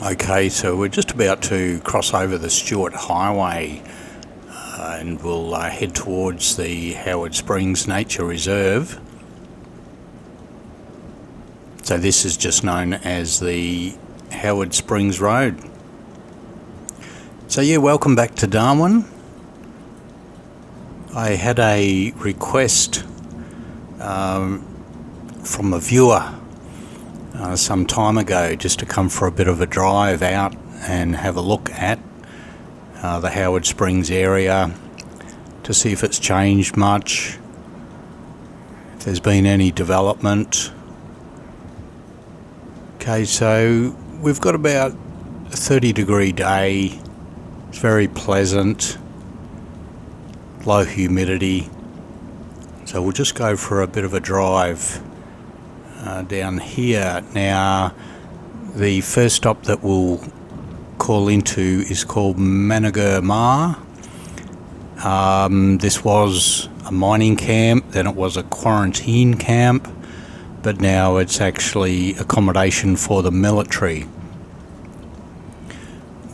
Okay, so we're just about to cross over the Stewart Highway and we'll head towards the Howard Springs Nature Reserve. So this is just known as the Howard Springs Road. So yeah, welcome back to Darwin. I had a request from a viewer some time ago just to come for a bit of a drive out and have a look at the Howard Springs area to see if it's changed much, if there's been any development. Okay, so we've got about a 30-degree day. It's very pleasant, low humidity. So we'll just go for a bit of a drive down here. Now, the first stop that we'll call into is called Manager. This was a mining camp, then it was a quarantine camp, but now it's actually accommodation for the military.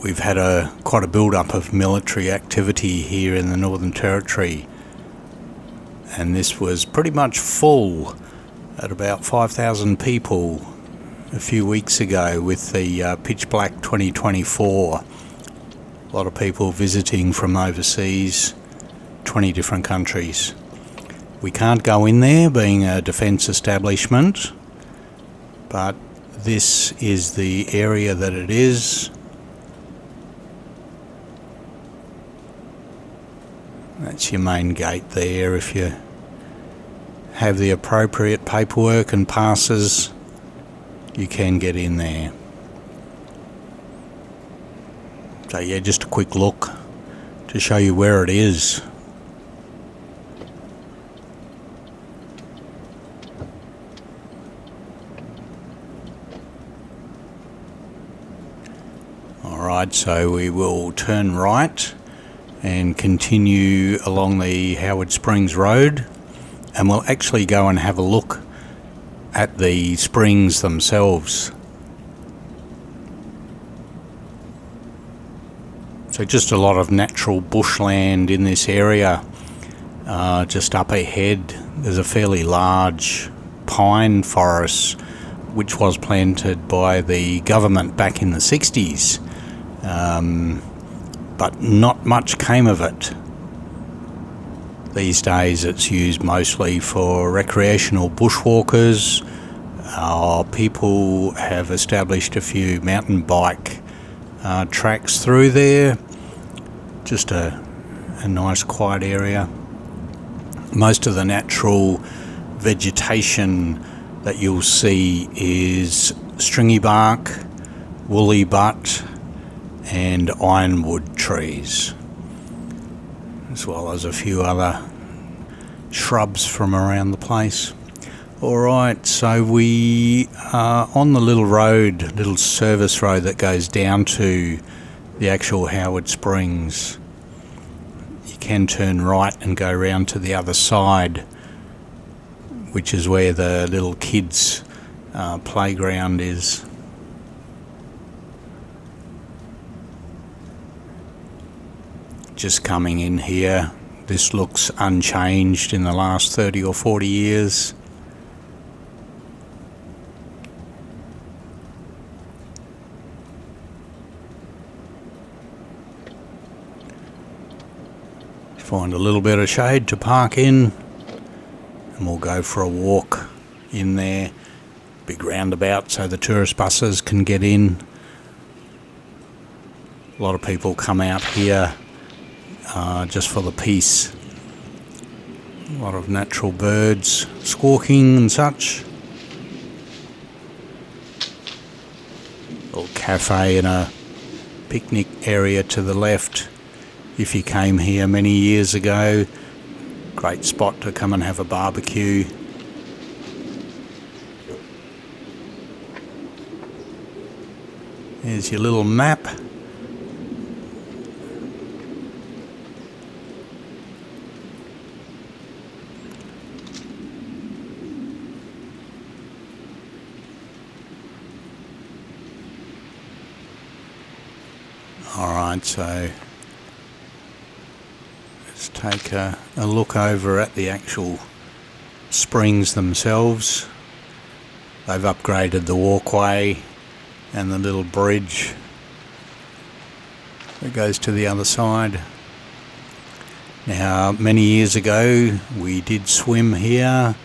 We've had quite a build-up of military activity here in the Northern Territory, and this was pretty much full at about 5,000 people a few weeks ago with the Pitch Black 2024. A lot of people visiting from overseas, 20 different countries. We can't go in there being a defence establishment, but this is the area that it is. That's your main gate there. If you have the appropriate paperwork and passes, you can get in there. So yeah, just a quick look to show you where it is. Alright, so we will turn right and continue along the Howard Springs Road, and we'll actually go and have a look at the springs themselves. So just a lot of natural bushland in this area. Just up ahead there's a fairly large pine forest which was planted by the government back in the 60s. But not much came of it. These days it's used mostly for recreational bushwalkers. People have established a few mountain bike tracks through there. Just a nice quiet area. Most of the natural vegetation that you'll see is stringy bark, woolly butt and ironwood trees, as well as a few other shrubs from around the place. Alright, so we are on the little road, little service road that goes down to the actual Howard Springs. You can turn right and go round to the other side, which is where the little kids' playground is. Just coming in here, this looks unchanged in the last 30 or 40 years. Find a little bit of shade to park in, and we'll go for a walk in there. Big roundabout so the tourist buses can get in. A lot of people come out here just for the peace. A lot of natural birds squawking and such. Little cafe and a picnic area to the left. If you came here many years ago, great spot to come and have a barbecue. There's your little map. Alright, so let's take a look over at the actual springs themselves. They've upgraded the walkway and the little bridge that goes to the other side. Now, many years ago we did swim here.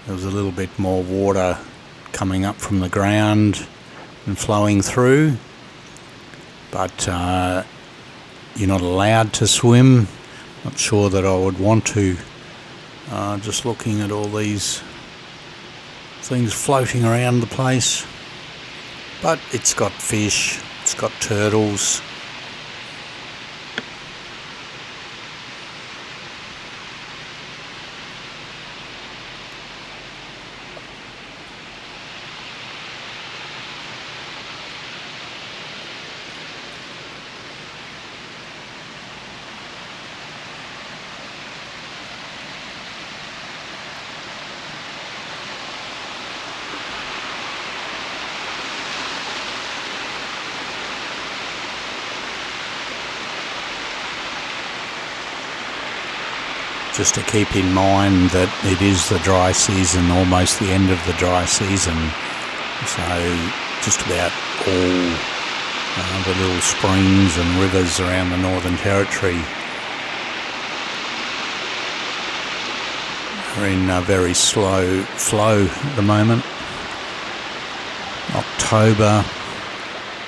There was a little bit more water coming up from the ground and flowing through, but you're not allowed to swim. Not sure that I would want to. Just looking at all these things floating around the place. But it's got fish, it's got turtles. Just to keep in mind that it is the dry season, almost the end of the dry season, so just about all the little springs and rivers around the Northern Territory are in a very slow flow at the moment. October,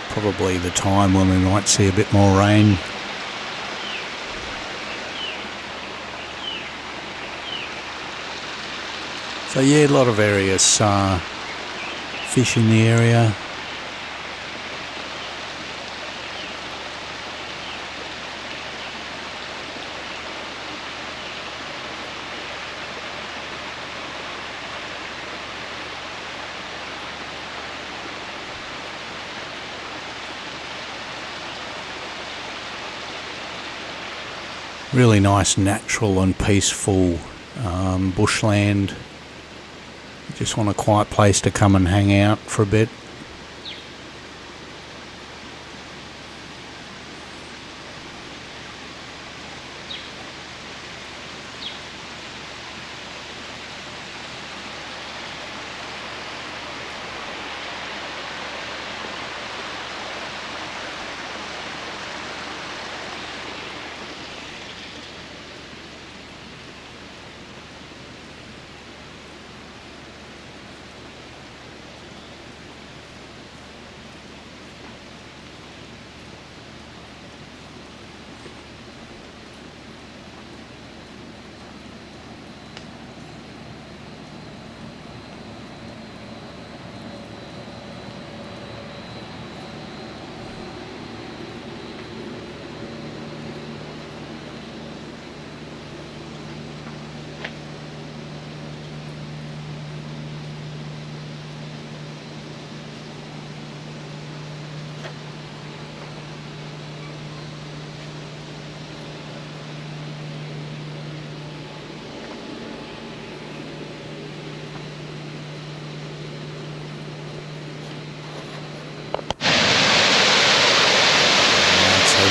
probably the time when we might see a bit more rain. So yeah, a lot of various fish in the area. Really nice, natural and peaceful bushland. Just want a quiet place to come and hang out for a bit.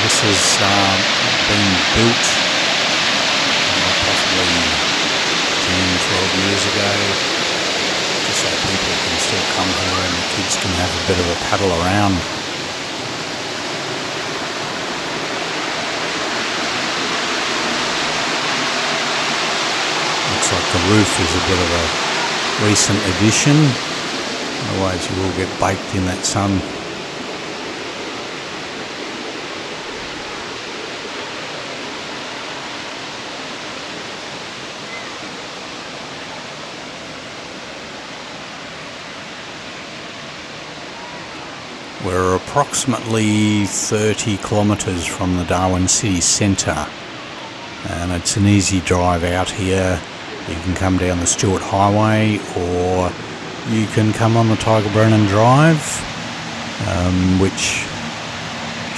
This has been built possibly 10, 12 years ago, just so people can still come here and the kids can have a bit of a paddle around. Looks like the roof is a bit of a recent addition, otherwise you will get baked in that sun. We're approximately 30 kilometres from the Darwin city centre, and it's an easy drive out here. You can come down the Stewart Highway or you can come on the Tiger Brennan Drive, which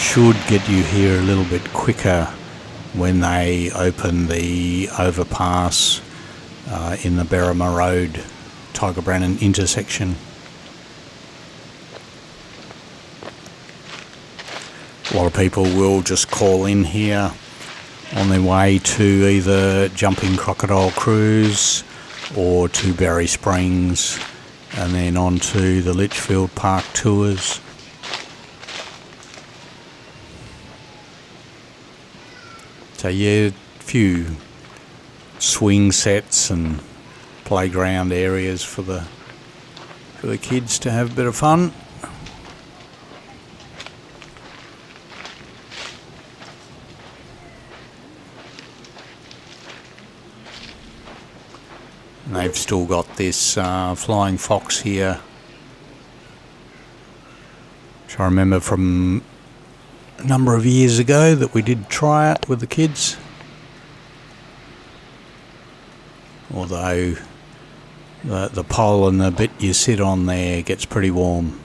should get you here a little bit quicker when they open the overpass in the Berrima Road Tiger Brennan intersection. A lot of people will just call in here on their way to either Jumping Crocodile Cruise or to Berry Springs, and then on to the Litchfield Park tours. So yeah, a few swing sets and playground areas for the kids to have a bit of fun. And they've still got this flying fox here, which I remember from a number of years ago that we did try it with the kids. Although the pole and the bit you sit on there gets pretty warm.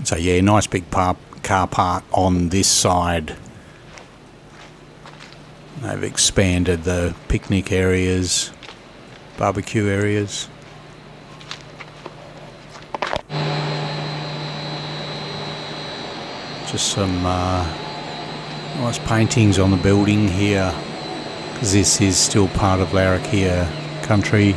So yeah, nice big car park on this side. They've expanded the picnic areas, barbecue areas. Just some nice paintings on the building here, because this is still part of Larrakia country.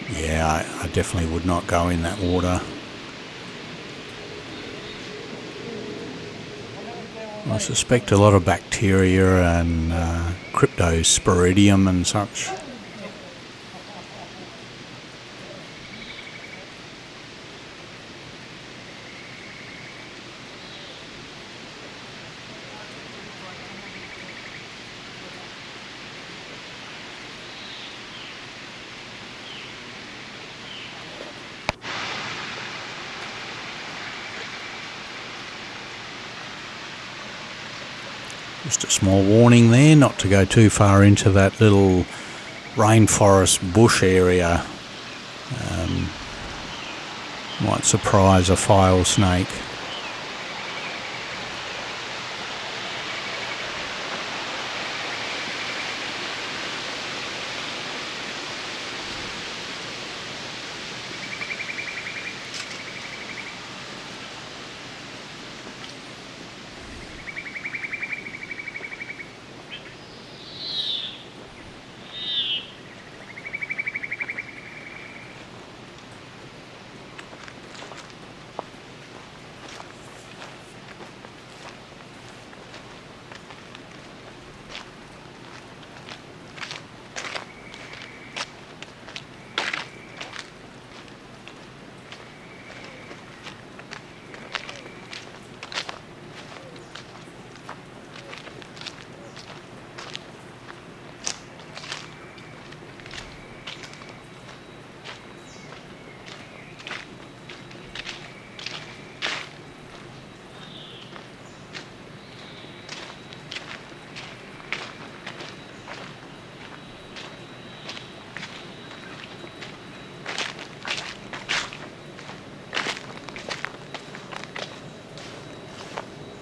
Yeah, I definitely would not go in that water. I suspect a lot of bacteria and cryptosporidium and such. Just a small warning there not to go too far into that little rainforest bush area. Might surprise a file snake.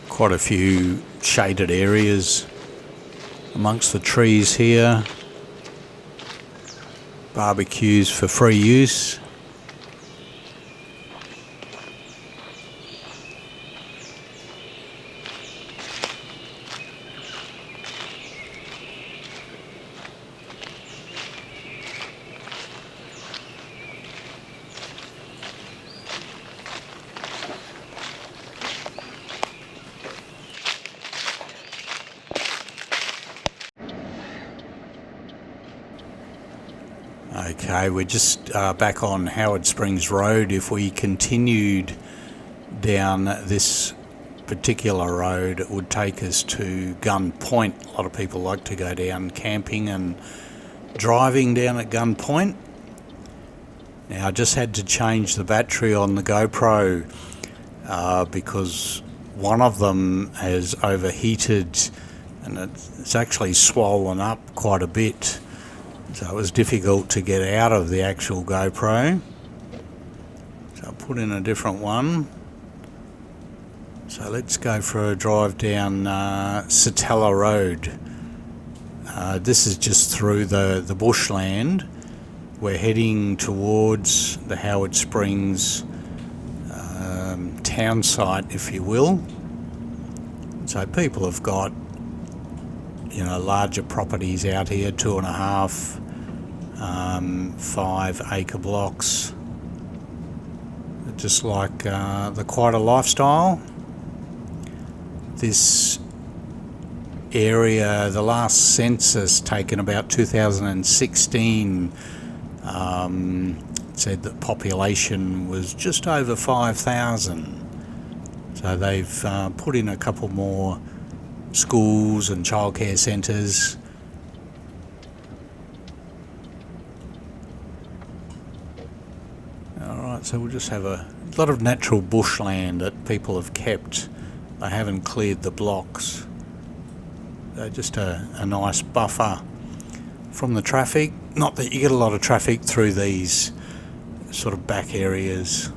Quite a few shaded areas amongst the trees here. Barbecues for free use. Okay, we're just back on Howard Springs Road. If we continued down this particular road, it would take us to Gun Point. A lot of people like to go down camping and driving down at Gun Point. Now, I just had to change the battery on the GoPro because one of them has overheated and it's actually swollen up quite a bit, so it was difficult to get out of the actual GoPro. So I'll put in a different one. So let's go for a drive down Satella Road. This is just through the bushland. We're heading towards the Howard Springs Townsite, if you will. So people have got, larger properties out here, 2.5, 5 acre blocks. Just like the quieter lifestyle. This area, the last census taken about 2016, said that population was just over 5,000. So they've put in a couple more schools and childcare centres. Alright, so we'll just have a lot of natural bushland that people have kept. They haven't cleared the blocks. So just a nice buffer from the traffic. Not that you get a lot of traffic through these sort of back areas.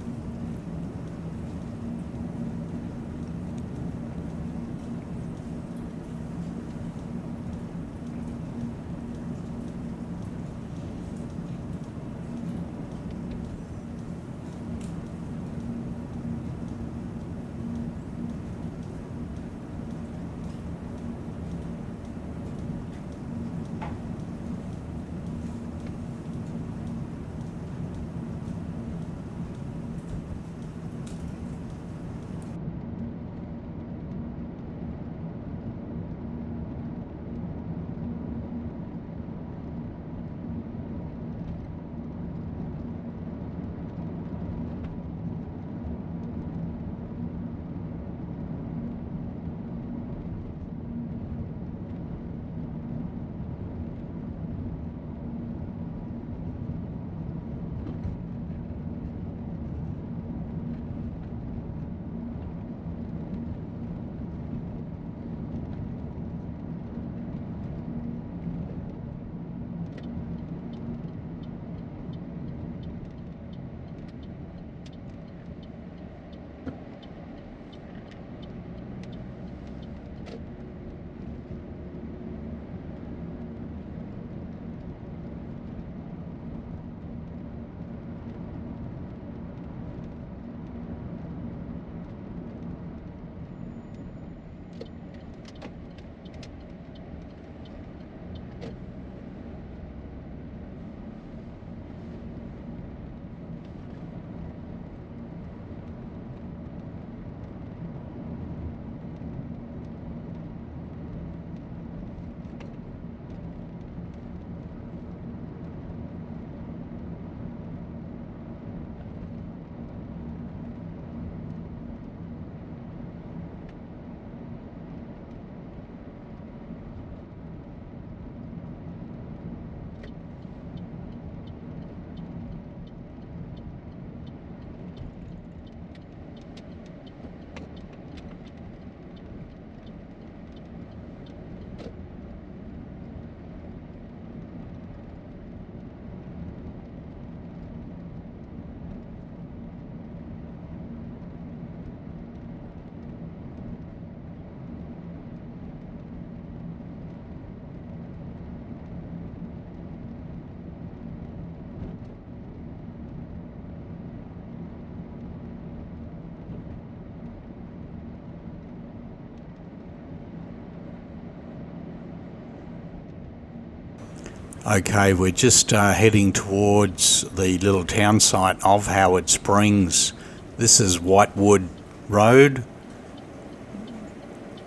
Okay, we're just heading towards the little town site of Howard Springs. This is Whitewood Road.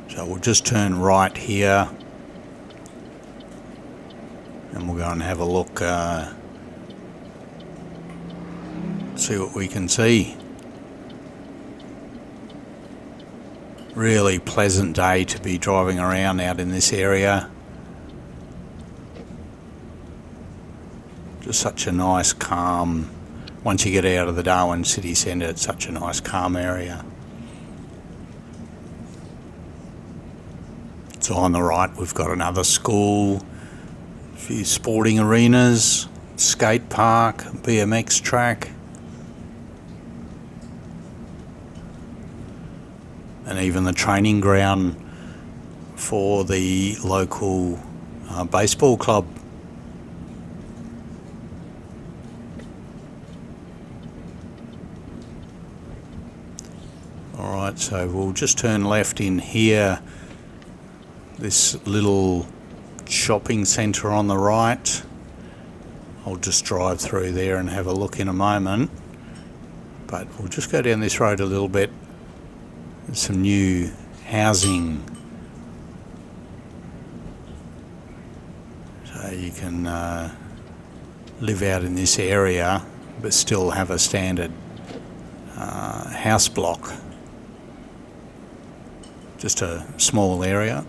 So we'll just turn right here and we'll go and have a look, see what we can see. Really pleasant day to be driving around out in this area. Just such a nice calm, once you get out of the Darwin city centre, it's such a nice calm area. So on the right we've got another school, a few sporting arenas, skate park, BMX track, and even the training ground for the local baseball club. Alright, so we'll just turn left in here. This little shopping centre on the right. I'll just drive through there and have a look in a moment. But we'll just go down this road a little bit. There's some new housing. So you can live out in this area but still have a standard house block. Just a small area.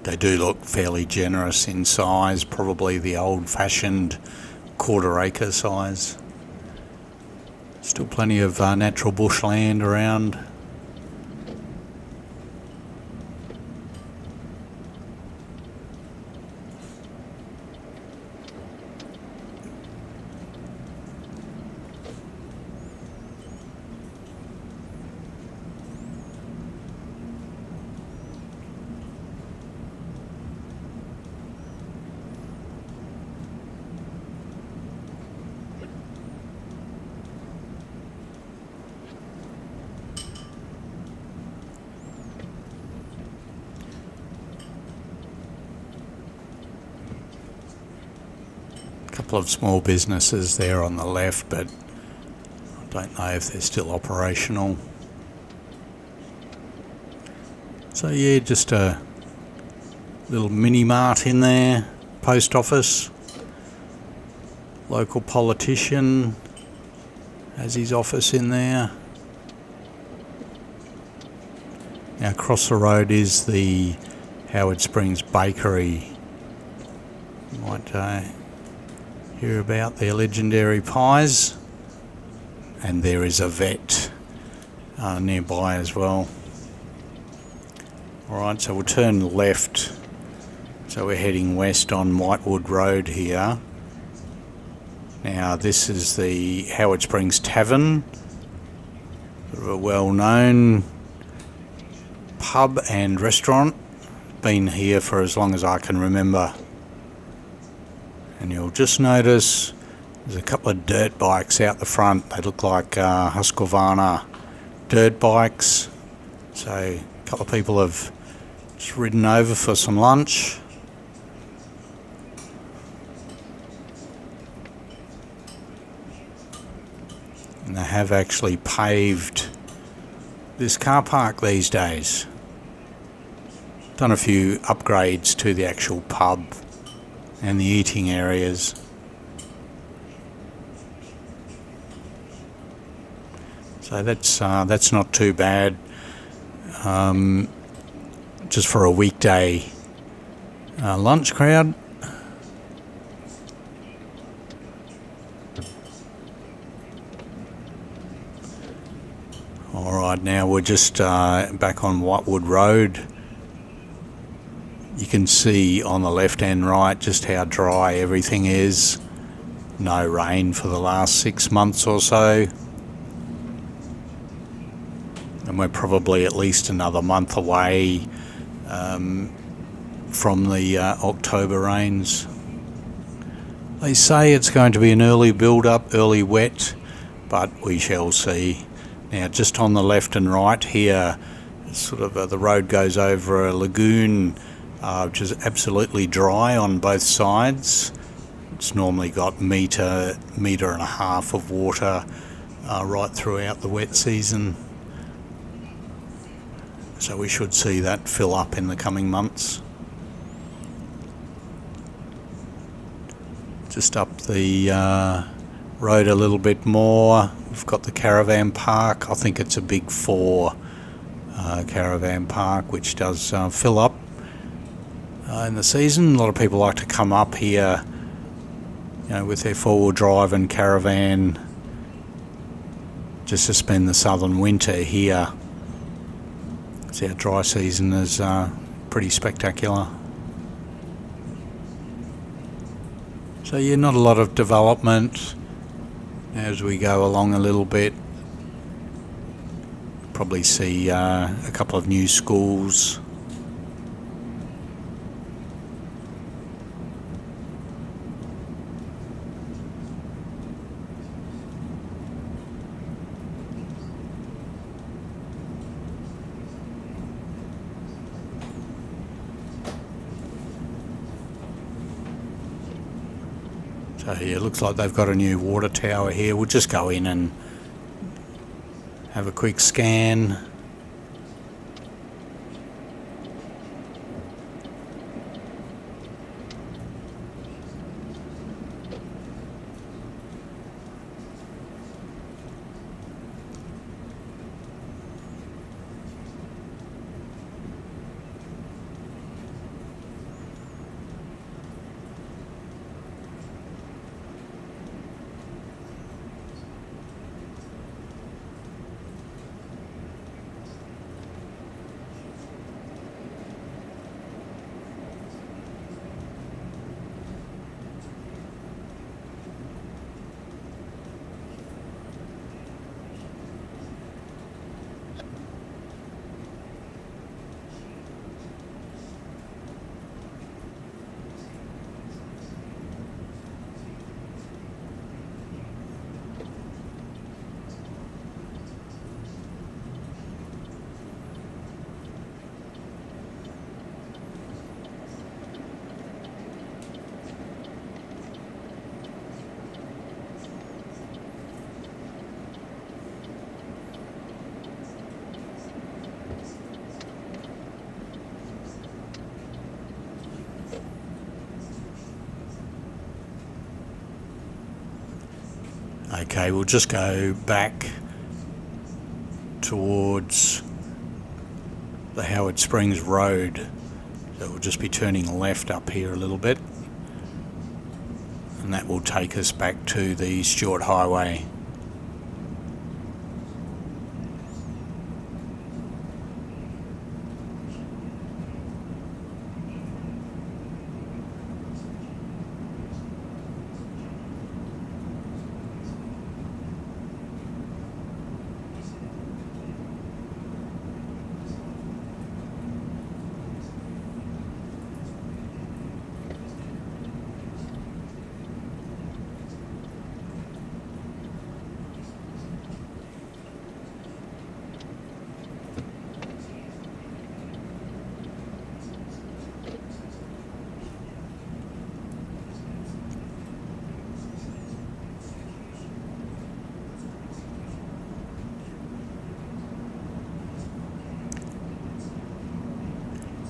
They do look fairly generous in size, probably the old-fashioned quarter-acre size. Still plenty of natural bushland around. Couple of small businesses there on the left, but I don't know if they're still operational. So yeah, just a little mini mart in there, post office, local politician has his office in there. Now across the road is the Howard Springs Bakery. You might hear about their legendary pies, and there is a vet nearby as well. Alright, so we'll turn left, so we're heading west on Whitewood Road here. Now this is the Howard Springs Tavern, a well-known pub and restaurant, been here for as long as I can remember. And you'll just notice there's a couple of dirt bikes out the front. They look like Husqvarna dirt bikes. So a couple of people have just ridden over for some lunch. And they have actually paved this car park these days. Done a few upgrades to the actual pub and the eating areas. So that's not too bad. Just for a weekday lunch crowd. Alright, now we're just back on Whitewood Road. You can see on the left and right just how dry everything is. No rain for the last 6 months or so. And we're probably at least another month away from the October rains. They say it's going to be an early build-up, early wet, but we shall see. Now just on the left and right here, sort of the road goes over a lagoon, which is absolutely dry on both sides. It's normally got metre and a half of water right throughout the wet season. So we should see that fill up in the coming months. Just up the road a little bit more, we've got the caravan park. I think it's a big 4 caravan park, which does fill up in the season. A lot of people like to come up here, with their four-wheel drive and caravan, just to spend the southern winter here. So our dry season is pretty spectacular. So yeah, not a lot of development as we go along a little bit. Probably see a couple of new schools. So yeah, it looks like they've got a new water tower here. We'll just go in and have a quick scan. Okay, we'll just go back towards the Howard Springs Road. So we'll just be turning left up here a little bit, and that will take us back to the Stewart Highway.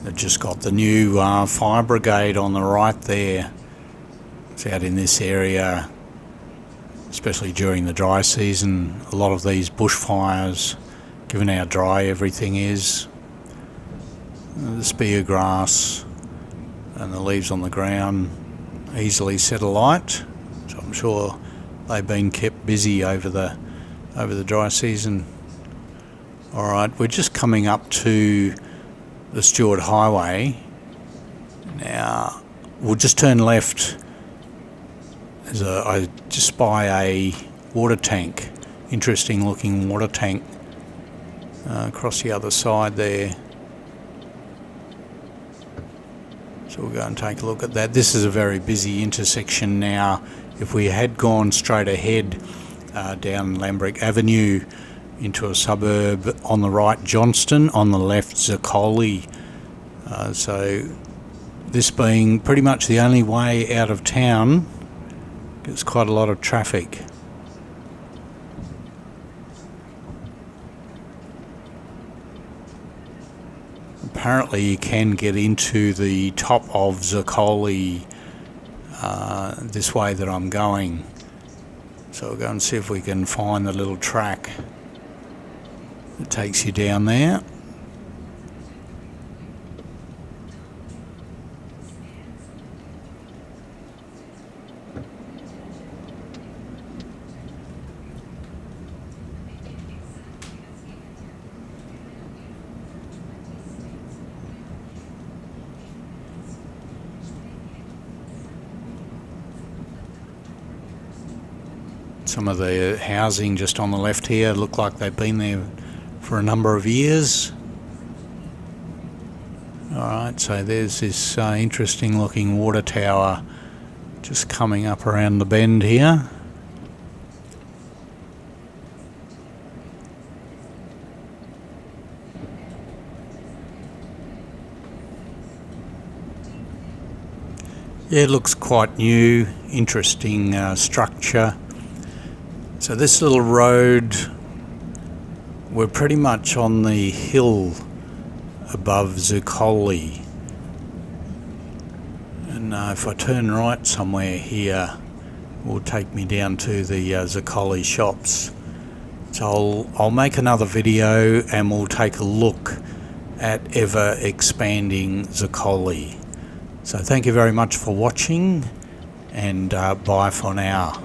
They've just got the new fire brigade on the right there. It's out in this area, especially during the dry season. A lot of these bushfires, given how dry everything is, the spear grass and the leaves on the ground easily set alight. So I'm sure they've been kept busy over the dry season. All right, we're just coming up to the Stewart Highway. Now we'll just turn left. I just spy a water tank, interesting looking water tank across the other side there. So we'll go and take a look at that. This is a very busy intersection now. If we had gone straight ahead down Lambrick Avenue into a suburb, on the right Johnston, on the left Zaccoli. So this being pretty much the only way out of town, gets quite a lot of traffic. Apparently you can get into the top of Zaccoli this way that I'm going. So we'll go and see if we can find the little track that takes you down there. Some of the housing just on the left here look like they've been there for a number of years. Alright, so there's this interesting looking water tower just coming up around the bend here. Yeah, it looks quite new, interesting structure. So this little road, we're pretty much on the hill above Zuccoli. And if I turn right somewhere here, it will take me down to the Zuccoli shops. So I'll make another video and we'll take a look at ever expanding Zuccoli. So thank you very much for watching, and bye for now.